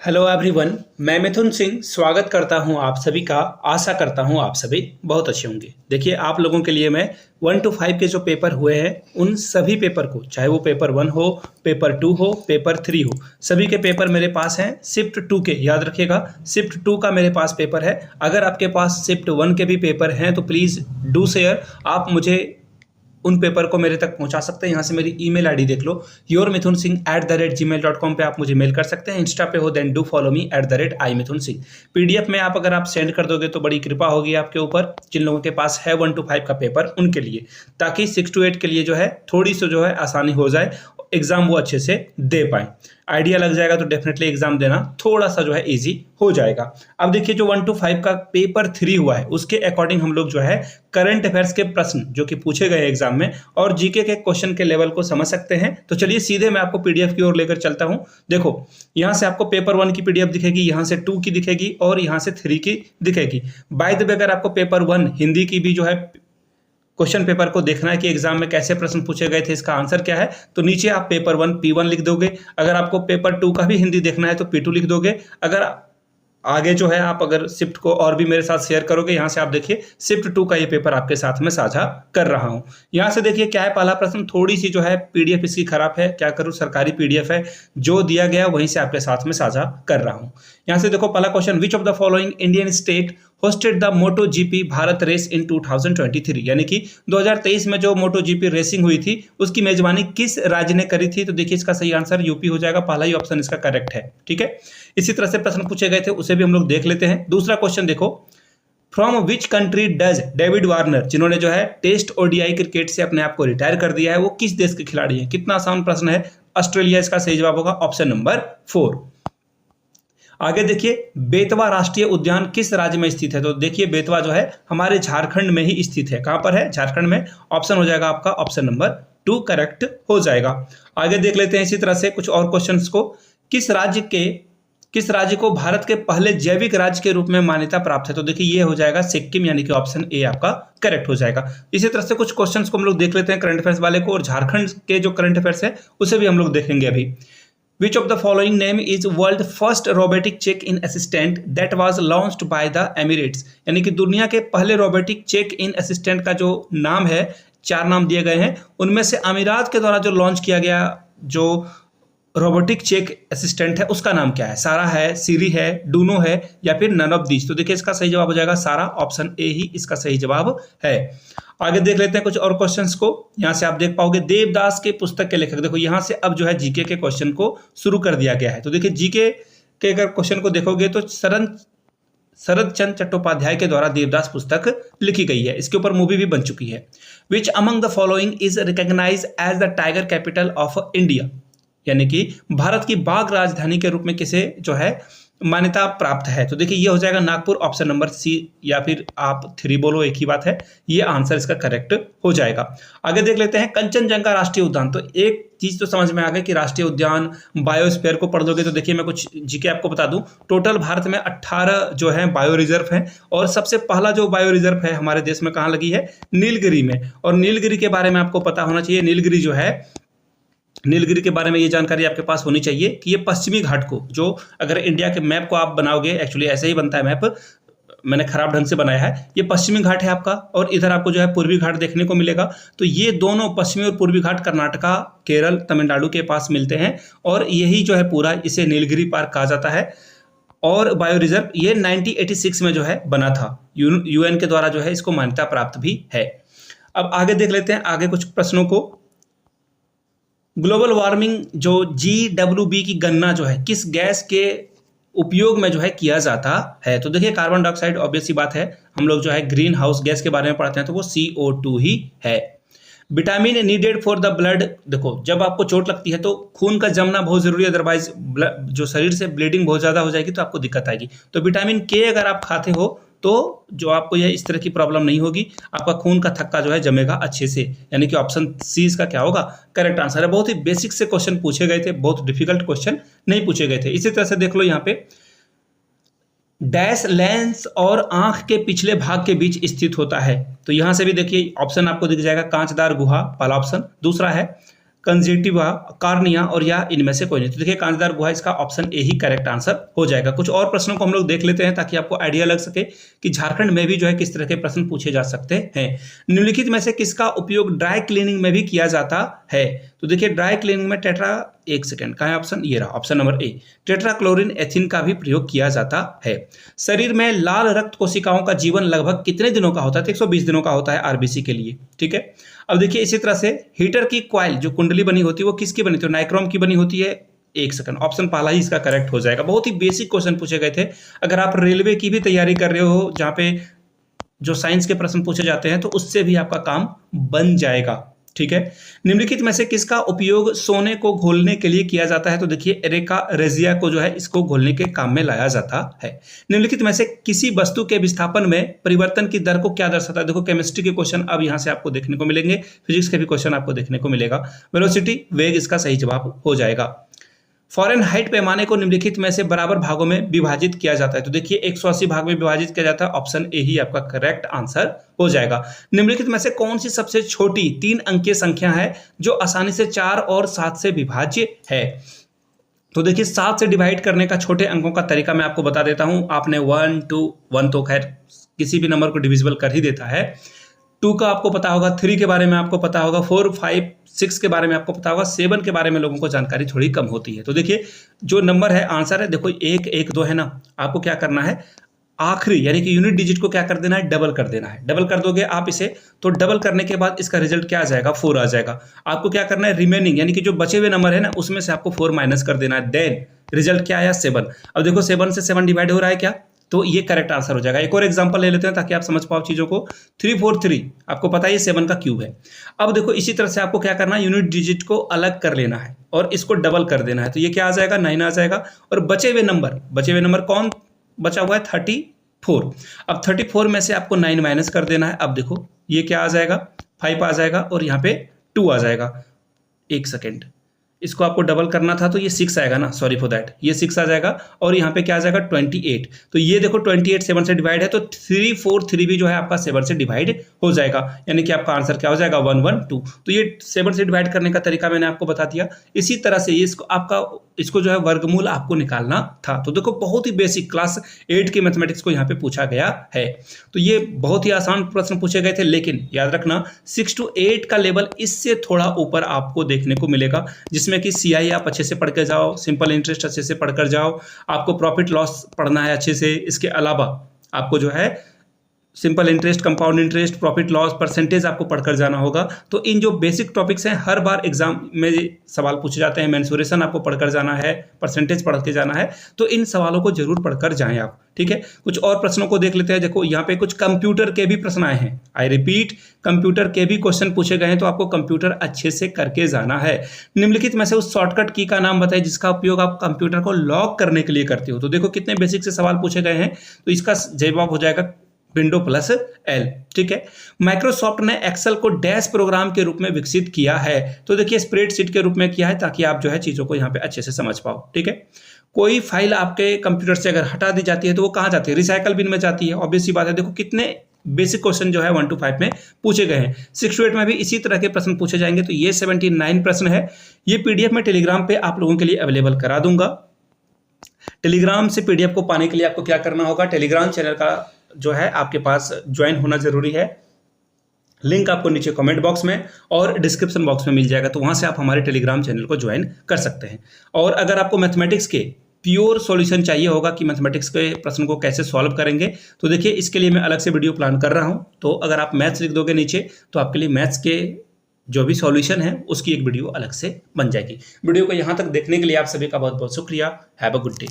Hello everyone. मैं मिथुन सिंह स्वागत करता हूं आप सभी का। आशा करता हूं आप सभी बहुत अच्छे होंगे। देखिए, आप लोगों के लिए मैं 1 to 5 के जो पेपर हुए हैं उन सभी पेपर को, चाहे वो पेपर 1 हो, पेपर 2 हो, पेपर 3 हो, सभी के पेपर मेरे पास हैं। शिफ्ट 2 के याद रखिएगा, शिफ्ट 2 का मेरे पास पेपर है। अगर आपके पास शिफ्ट 1 के भी पेपर हैं तो प्लीज़ डू शेयर। आप मुझे उन पेपर को मेरे तक पहुंचा सकते हैं। यहाँ से मेरी ईमेल आईडी देख लो, yourmithunsingh@gmail.com पे आप मुझे मेल कर सकते हैं। इंस्टा पे हो then do follow me @imithunsingh। PDF में आप अगर आप सेंड कर दोगे तो बड़ी कृपा होगी आपके ऊपर, जिन लोगों के पास है 1 to 5 का पेपर उनके लिए, ताकि 6 to 8 के लिए जो है थोड़ी सी जो है आसानी हो जाए, एग्जाम वो अच्छे से दे पाए। आइडिया लग जाएगा तो डेफिनेटली एग्जाम देना थोड़ा सा जो है इजी हो जाएगा। अब देखिए, जो 1 to 5 का पेपर 3 हुआ है उसके अकॉर्डिंग हम लोग जो है करंट अफेयर्स के प्रश्न जो कि पूछे गए एग्जाम में और जीके के क्वेश्चन के लेवल को समझ सकते हैं। तो चलिए सीधे मैं आपको पीडीएफ की ओर लेकर चलता हूं। देखो, यहां से आपको पेपर 1 की पीडीएफ दिखेगी, यहां से 2 की दिखेगी और यहां से 3 की दिखेगी। बाय द वे, अगर आपको पेपर 1 हिंदी की भी जो है क्वेश्चन पेपर को देखना है कि एग्जाम में कैसे प्रश्न पूछे गए थे, इसका आंसर क्या है, तो नीचे आप पेपर 1 P1 लिख दोगे। अगर आपको पेपर 2 का भी हिंदी देखना है तो P2 लिख दोगे। अगर आगे जो है आप अगर शिफ्ट को और भी मेरे साथ शेयर करोगे, यहां से आप देखिए शिफ्ट 2 का ये पेपर आपके साथ में साझा कर रहा हूं। यहां से देखिए क्या है, पहला प्रश्न थोड़ी सी जो है पीडीएफ इसकी खराब है, क्या करूं, सरकारी पीडीएफ है, जो दिया गया वहीं से आपके साथ में साझा कर रहा हूं। यहां से देखो पहला question, which of the following Indian state hosted the moto GP Bharat race in 2023, यानी कि 2023 में जो मोटो जीपी रेसिंग हुई थी उसकी मेजबानी किस राज्य ने करी थी। तो देखिए इसका सही आंसर यूपी हो जाएगा, पहला ही ऑप्शन इसका करेक्ट है। ठीक है, इसी तरह से प्रश्न पूछे गए थे, उसे भी हम लोग देख लेते हैं। दूसरा क्वेश्चन देखो, from which country does David Warner, जिन्होंने जो है टेस्ट ओडीआई क्रिकेट से अपने आप को रिटायर कर दिया है, वो किस देश के खिलाड़ी हैं। कितना आसान प्रश्न है। ऑस्ट्रेलिया इसका सही जवाब होगा, ऑप्शन नंबर 4। आगे देखिए, बेतवा राष्ट्रीय उद्यान किस राज्य में स्थित है। तो देखिए बेतवा जो है हमारे झारखंड में ही स्थित है। कहां पर है, झारखंड में। ऑप्शन हो जाएगा आपका ऑप्शन नंबर 2 करेक्ट हो जाएगा। आगे देख लेते हैं इसी तरह से कुछ और क्वेश्चंस को, किस राज्य को भारत के पहले जैविक राज्य के रूप में मान्यता प्राप्त है। तो देखिए ये हो जाएगा सिक्किम, यानी कि ऑप्शन ए आपका करेक्ट हो जाएगा। इसी तरह से कुछ क्वेश्चंस को हम लोग देख लेते हैं करंट अफेयर्स वाले को, और झारखंड के जो करंट अफेयर्स है उसे भी हम लोग देखेंगे अभी। Which of the following name is world first robotic check-in assistant that was launched by the Emirates, यानी कि दुनिया के पहले रोबोटिक चेक इन असिस्टेंट का जो नाम है, 4 नाम दिए गए हैं, उनमें से अमीरात के द्वारा जो लॉन्च किया गया जो रोबोटिक चेक असिस्टेंट है उसका नाम क्या है। सारा है, सीरी है, डूनो है या फिर नन ऑफ दीज। तो देखिए इसका सही जवाब हो जाएगा सारा, ऑप्शन ए ही इसका सही जवाब है। आगे देख लेते हैं कुछ और क्वेश्चंस को। यहां से आप देख पाओगे देवदास के पुस्तक के लेखक, देखो यहां से अब जो है जीके के क्वेश्चन को शुरू कर दिया गया है। तो देखिए जीके के अगर क्वेश्चन को देखोगे तो शरद चंद्र चट्टोपाध्याय के द्वारा देवदास पुस्तक लिखी गई है, इसके ऊपर मूवी भी बन चुकी है। Which among the following is recognised as the tiger capital of India, यानी कि भारत की बाघ राजधानी के रूप में किसे जो है मान्यता प्राप्त है। तो देखिए ये हो जाएगा नागपुर, ऑप्शन नंबर सी, या फिर आप 3 बोलो, एक ही बात है। ये आंसर इसका करेक्ट हो जाएगा। आगे देख लेते हैं कंचनजंगा राष्ट्रीय उद्यान। तो एक चीज तो समझ में आ गई कि राष्ट्रीय उद्यान बायोस्फीयर को पढ़ दोगे। तो देखिए मैं कुछ जीके आपको बता दूं, टोटल भारत में 18 जो है बायो रिजर्व है, और सबसे पहला जो बायो रिजर्व है हमारे देश में कहाँ लगी है, नीलगिरी में। और नीलगिरी के बारे में आपको पता होना चाहिए, नीलगिरी जो है, नीलगिरी के बारे में ये जानकारी आपके पास होनी चाहिए कि ये पश्चिमी घाट को, जो अगर इंडिया के मैप को आप बनाओगे, एक्चुअली ऐसे ही बनता है मैप, मैंने खराब ढंग से बनाया है, ये पश्चिमी घाट है आपका, और इधर आपको जो है पूर्वी घाट देखने को मिलेगा। तो ये दोनों पश्चिमी और पूर्वी घाट कर्नाटका, केरल, तमिलनाडु के पास मिलते हैं, और यही जो है पूरा इसे नीलगिरी पार्क कहा जाता है। और बायो रिजर्व ये 1986 में जो है बना था, यूएन के द्वारा जो है इसको मान्यता प्राप्त भी है। अब आगे देख लेते हैं आगे कुछ प्रश्नों को। ग्लोबल वार्मिंग जो GWB की गणना जो है किस गैस के उपयोग में जो है किया जाता है। तो देखिए कार्बन डाइऑक्साइड, ऑब्वियस सी बात है, हम लोग जो है ग्रीन हाउस गैस के बारे में पढ़ते हैं तो वो CO2 ही है। Vitamin needed for the blood, देखो जब आपको चोट लगती है तो खून का जमना बहुत जरूरी है, अदरवाइज जो शरीर से ब्लीडिंग बहुत ज्यादा हो जाएगी तो आपको दिक्कत आएगी। तो विटामिन के अगर आप खाते हो तो जो आपको यह इस तरह की प्रॉब्लम नहीं होगी, आपका खून का थक्का जो है जमेगा अच्छे से, यानी कि ऑप्शन सी इसका क्या होगा, करेक्ट आंसर है। बहुत ही बेसिक से क्वेश्चन पूछे गए थे, बहुत डिफिकल्ट क्वेश्चन नहीं पूछे गए थे। इसी तरह से देख लो यहाँ पे, डैश लेंस और आंख के पिछले भाग के बीच स्थित होता है। तो यहां से भी देखिए ऑप्शन आपको दिख जाएगा, कांचदार गुहा पहला ऑप्शन। दूसरा है कंजेक्टिवा, कार्निया और या इनमें से कोई नहीं। तो देखिए कांटेदार गुहा इसका option A he correct answer हो जाएगा। कुछ और प्रश्नों को हम लोग देख लेते हैं ताकि आपको आइडिया लग सके कि झारखंड में भी जो है किस तरह के प्रश्न पूछे जा सकते हैं। निम्नलिखित में से किसका उपयोग ड्राई क्लीनिंग में भी किया जाता है? तो देखिए ड्राई क्लीनिंग में एक सेकंड कहाँ है ऑप्शन, ये रहा ऑप्शन नंबर ए, टेट्राक्लोरिन एथिन का भी प्रयोग किया जाता है। शरीर में लाल रक्त कोशिकाओं का जीवन लगभग कितने दिनों का होता है? 120 दिनों का होता है आरबीसी के लिए, ठीक है। अब देखिए इसी तरह से हीटर की कॉइल जो कुंडली बनी होती है वो किसकी बनी होती है? नाइक्रोम की बनी होती है। एक सेकंड, ऑप्शन पहला ही इसका करेक्ट हो जाएगा। बहुत ही बेसिक क्वेश्चन पूछे गए थे। अगर आप रेलवे की भी तैयारी कर रहे हो जहां पे जो साइंस के प्रश्न पूछे जाते हैं तो उससे भी आपका काम बन जाएगा, ठीक है। निम्नलिखित में से किसका उपयोग सोने को घोलने के लिए किया जाता है? तो देखिए एरेका रेजिया को जो है इसको घोलने के काम में लाया जाता है। निम्नलिखित में से किसी वस्तु के विस्थापन में परिवर्तन की दर को क्या दर्शाता है? देखो केमिस्ट्री के क्वेश्चन अब यहां से आपको देखने को मिलेंगे, फिजिक्स के भी क्वेश्चन आपको देखने को मिलेगा। वेलोसिटी, वेग इसका सही जवाब हो जाएगा। फ़ारेनहाइट पैमाने को निम्नलिखित में से बराबर भागों में विभाजित किया जाता है। तो देखिए 180 भाग में विभाजित किया जाता है। ऑप्शन ए ही आपका करेक्ट आंसर हो जाएगा। निम्नलिखित में से कौन सी सबसे छोटी 3 अंकीय संख्या है जो आसानी से 4 और 7 से विभाज्य है? तो देखिए 7 से डिवाइड करने का छोटे अंकों का तरीका मैं आपको बता देता हूं। आपने 1 2 1 तो खैर किसी भी नंबर को डिविजिबल कर ही देता है। 2 का आपको पता होगा, 3 के बारे में आपको पता होगा, 4 5 6 के बारे में आपको पता होगा, 7 के बारे में लोगों को जानकारी थोड़ी कम होती है। तो देखिए जो नंबर है आंसर है, देखो 1 1 2 है ना, आपको क्या करना है आखिरी यानी कि यूनिट डिजिट को क्या कर देना है? डबल कर देना है। डबल कर दोगे आप इसे तो डबल करने के बाद इसका रिजल्ट क्या आ जाएगा? 4 आ जाएगा। आपको क्या करना है रिमेनिंग यानी कि जो बचे हुए नंबर है ना उसमें से आपको 4 माइनस कर देना है। देन रिजल्ट क्या आया? 7। अब देखो 7 से 7 डिवाइड हो रहा है क्या? तो ये करेक्ट आंसर हो जाएगा। एक और एग्जांपल ले लेते हैं ताकि आप समझ पाओ चीजों को। 3 4 3 आपको पता है ये 7 का क्यूब है। अब देखो इसी तरह से आपको क्या करना है यूनिट डिजिट को अलग कर लेना है और इसको डबल कर देना है। तो ये क्या आ जाएगा? 9 आ जाएगा। और बचे हुए नंबर कौन बचा हुआ है? 34। अब 34 में से आपको 9 माइनस कर देना है। अब देखो ये क्या आ जाएगा? 5 आ जाएगा और यहाँ पे 2 आ जाएगा। एक सेकेंड, इसको आपको डबल करना था तो ये 6 आएगा ना, सॉरी फॉर दैट, ये 6 आ जाएगा और यहाँ पे क्या आ जाएगा? 28। तो ये देखो 28 7 से डिवाइड है तो 3 4 3 भी जो है आपका 7 से डिवाइड हो जाएगा। यानी कि आपका आंसर क्या हो जाएगा? 1 1 2। तो ये 7 से डिवाइड करने का तरीका मैंने आपको बता दिया। इसी तरह से ये इसको जो है वर्गमूल आपको निकालना था। तो देखो बहुत ही बेसिक क्लास 8 की मैथमेटिक्स को यहाँ पे पूछा गया है। तो ये बहुत ही आसान प्रश्न पूछे गए थे, लेकिन याद रखना 6 to 8 का लेवल इससे थोड़ा ऊपर आपको देखने को मिलेगा, जिसमें कि सीआई आप अच्छे से पढ़ के जाओ, सिंपल इंटरेस्ट अच्छे से पढ़कर जाओ, आपको प्रॉफिट लॉस पढ़ना है अच्छे से। इसके अलावा आपको जो है simple interest, compound interest, profit loss, percentage आपको पढ़कर जाना होगा। तो इन जो बेसिक टॉपिक्स हैं हर बार एग्जाम में सवाल पूछे जाते हैं। मेंसुरेशन आपको पढ़कर जाना है, परसेंटेज पढ़ के जाना है, तो इन सवालों को जरूर पढ़कर जाएं आप, ठीक है। कुछ और प्रश्नों को देख लेते हैं। देखो यहाँ पे कुछ कंप्यूटर के भी प्रश्न आए हैं। आई रिपीट, कंप्यूटर के भी क्वेश्चन पूछे गए हैं, तो आपको कंप्यूटर अच्छे से करके जाना है। निम्नलिखित में से उस शॉर्टकट की का नाम बताइए जिसका उपयोग आप कंप्यूटर को लॉक करने के लिए करते हो। तो देखो कितने बेसिक से सवाल पूछे गए हैं, तो इसका जवाब हो जाएगा विंडो प्लस एल, ठीक है। माइक्रोसॉफ्ट ने एक्सेल को डैश प्रोग्राम के रूप में विकसित किया है। तो देखिए स्प्रेडशीट के रूप में किया है ताकि आप जो है चीजों को यहाँ पे अच्छे से समझ पाओ, ठीक है। कोई फाइल आपके कंप्यूटर से अगर हटा दी जाती है तो वो कहाँ जाती है? रिसाइकल बिन में जाती है। ऑब्वियस सी बात है। देखो कितने बेसिक क्वेश्चन जो है 1 to 5 में पूछे गए हैं। 6 to 8 में भी इसी तरह के प्रश्न पूछे जाएंगे। तो ये 79 प्रश्न है। ये पीडीएफ में टेलीग्राम पे आप लोगों के लिए अवेलेबल करा दूंगा। टेलीग्राम से पीडीएफ को पाने के लिए आपको क्या करना होगा? टेलीग्राम चैनल का जो है आपके पास ज्वाइन होना जरूरी है। लिंक आपको नीचे कमेंट बॉक्स में और डिस्क्रिप्शन बॉक्स में मिल जाएगा, तो वहां से आप हमारे टेलीग्राम चैनल को ज्वाइन कर सकते हैं। और अगर आपको मैथमेटिक्स के प्योर सॉल्यूशन चाहिए होगा कि मैथमेटिक्स के प्रश्न को कैसे सॉल्व करेंगे, तो देखिए इसके लिए मैं अलग से वीडियो प्लान कर रहा हूं। तो अगर आप मैथ्स लिख दोगे नीचे तो आपके लिए मैथ्स के जो भी सॉल्यूशन है उसकी एक वीडियो अलग से बन जाएगी। वीडियो को यहाँ तक देखने के लिए आप सभी का बहुत बहुत शुक्रिया। Have a good day.